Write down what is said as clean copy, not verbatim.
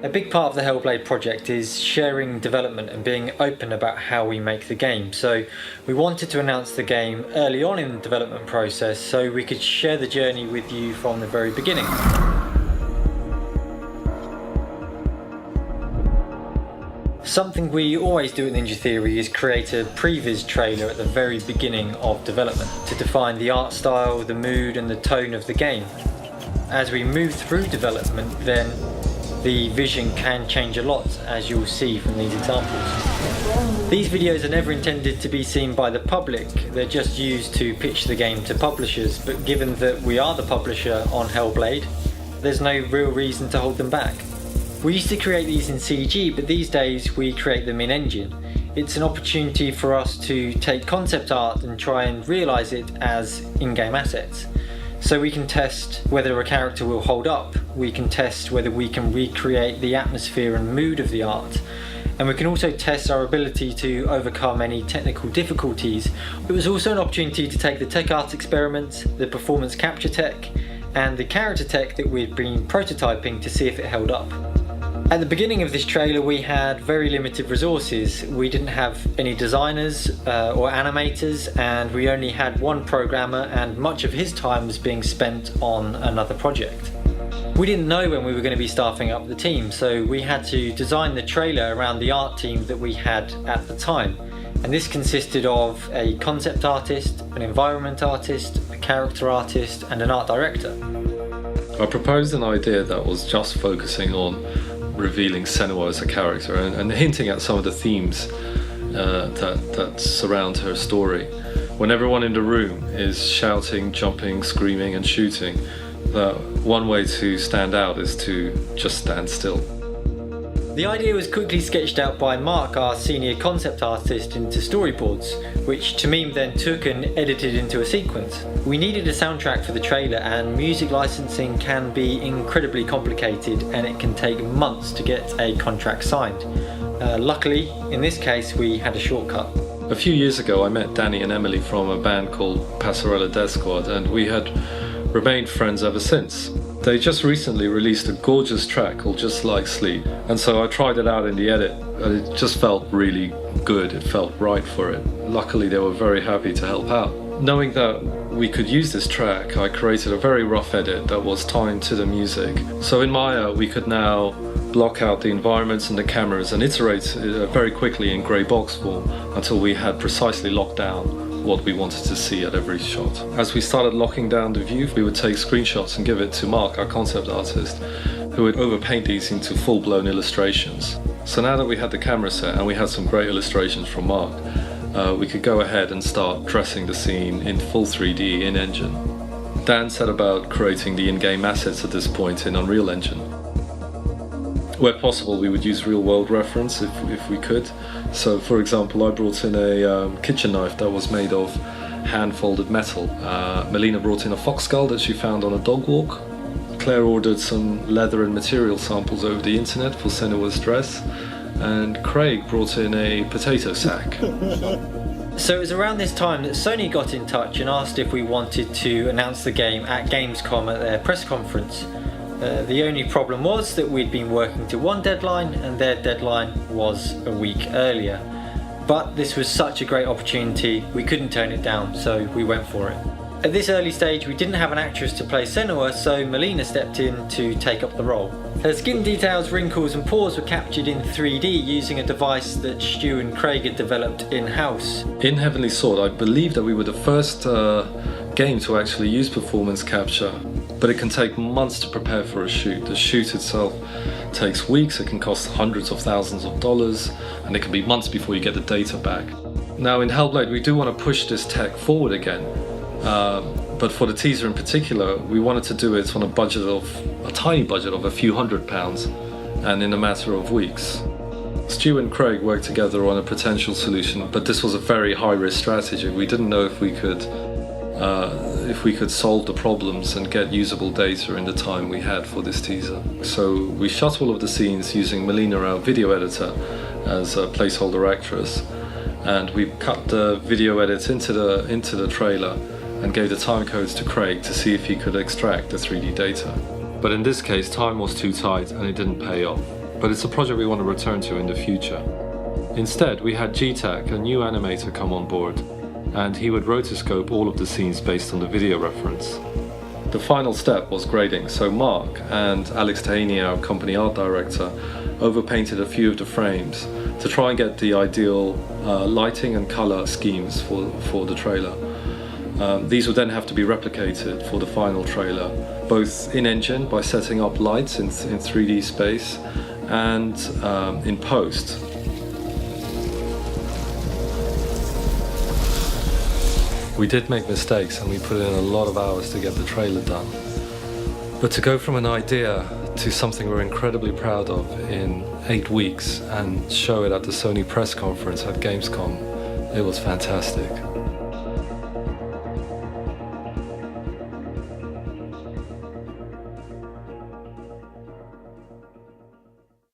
A big part of the Hellblade project is sharing development and being open about how we make the game. So we wanted to announce the game early on in the development process so we could share the journey with you from the very beginning. Something we always do at Ninja Theory is create a previs trailer at the very beginning of development to define the art style, the mood and the tone of the game. As we move through development, then the vision can change a lot, as you'll see from these examples. These videos are never intended to be seen by the public, they're just used to pitch the game to publishers, but given that we are the publisher on Hellblade, there's no real reason to hold them back. We used to create these in CG, but these days we create them in engine. It's an opportunity for us to take concept art and try and realise it as in-game assets. So we can test whether a character will hold up, we can test whether we can recreate the atmosphere and mood of the art, and we can also test our ability to overcome any technical difficulties. It was also an opportunity to take the tech art experiment, the performance capture tech, and the character tech that we'd been prototyping to see if it held up. At the beginning of this trailer we had very limited resources. We didn't have any designers or animators, and we only had one programmer, and much of his time was being spent on another project. We didn't know when we were going to be staffing up the team, so we had to design the trailer around the art team that we had at the time. And this consisted of a concept artist, an environment artist, a character artist and an art director. I proposed an idea that was just focusing on revealing Senua as a character and hinting at some of the themes that surround her story. When everyone in the room is shouting, jumping, screaming and shooting, that one way to stand out is to just stand still. The idea was quickly sketched out by Mark, our senior concept artist, into storyboards, which Tamim then took and edited into a sequence. We needed a soundtrack for the trailer, and music licensing can be incredibly complicated and it can take months to get a contract signed. Luckily, in this case, we had a shortcut. A few years ago I met Danny and Emily from a band called Passarella Death Squad, and we had remained friends ever since. They just recently released a gorgeous track called Just Like Sleep, and so I tried it out in the edit and it just felt really good, it felt right for it. Luckily they were very happy to help out. Knowing that we could use this track, I created a very rough edit that was timed to the music. So in Maya we could now block out the environments and the cameras and iterate very quickly in grey box form until we had precisely locked down what we wanted to see at every shot. As we started locking down the view, we would take screenshots and give it to Mark, our concept artist, who would overpaint these into full-blown illustrations. So now that we had the camera set and we had some great illustrations from Mark, we could go ahead and start dressing the scene in full 3D in Engine. Dan set about creating the in-game assets at this point in Unreal Engine. Where possible, we would use real-world reference if we could. So, for example, I brought in a kitchen knife that was made of hand-folded metal. Melina brought in a fox skull that she found on a dog walk. Claire ordered some leather and material samples over the internet for Senua's dress. And Craig brought in a potato sack. So it was around this time that Sony got in touch and asked if we wanted to announce the game at Gamescom at their press conference. The only problem was that we'd been working to one deadline and their deadline was a week earlier. But this was such a great opportunity, we couldn't turn it down, so we went for it. At this early stage we didn't have an actress to play Senua, so Melina stepped in to take up the role. Her skin details, wrinkles and pores were captured in 3D using a device that Stu and Craig had developed in-house. In Heavenly Sword I believe that we were the first game to actually use performance capture, but it can take months to prepare for a shoot. The shoot itself takes weeks, it can cost hundreds of thousands of dollars, and it can be months before you get the data back. Now in Hellblade we do want to push this tech forward again, but for the teaser in particular we wanted to do it on a tiny budget of a few £100 and in a matter of weeks. Stu and Craig worked together on a potential solution, but this was a very high-risk strategy. We didn't know if we could solve the problems and get usable data in the time we had for this teaser. So we shot all of the scenes using Melina, our video editor, as a placeholder actress, and we cut the video edit into the trailer and gave the time codes to Craig to see if he could extract the 3D data. But in this case time was too tight and it didn't pay off. but it's a project we want to return to in the future. Instead, we had GTAC, a new animator, come on board, and he would rotoscope all of the scenes based on the video reference. The final step was grading, so Mark and Alex Tahaney, our company art director, overpainted a few of the frames to try and get the ideal lighting and color schemes for the trailer. These would then have to be replicated for the final trailer, both in-engine by setting up lights in 3D space and in post. We did make mistakes and we put in a lot of hours to get the trailer done. But to go from an idea to something we're incredibly proud of in 8 weeks and show it at the Sony press conference at Gamescom, it was fantastic.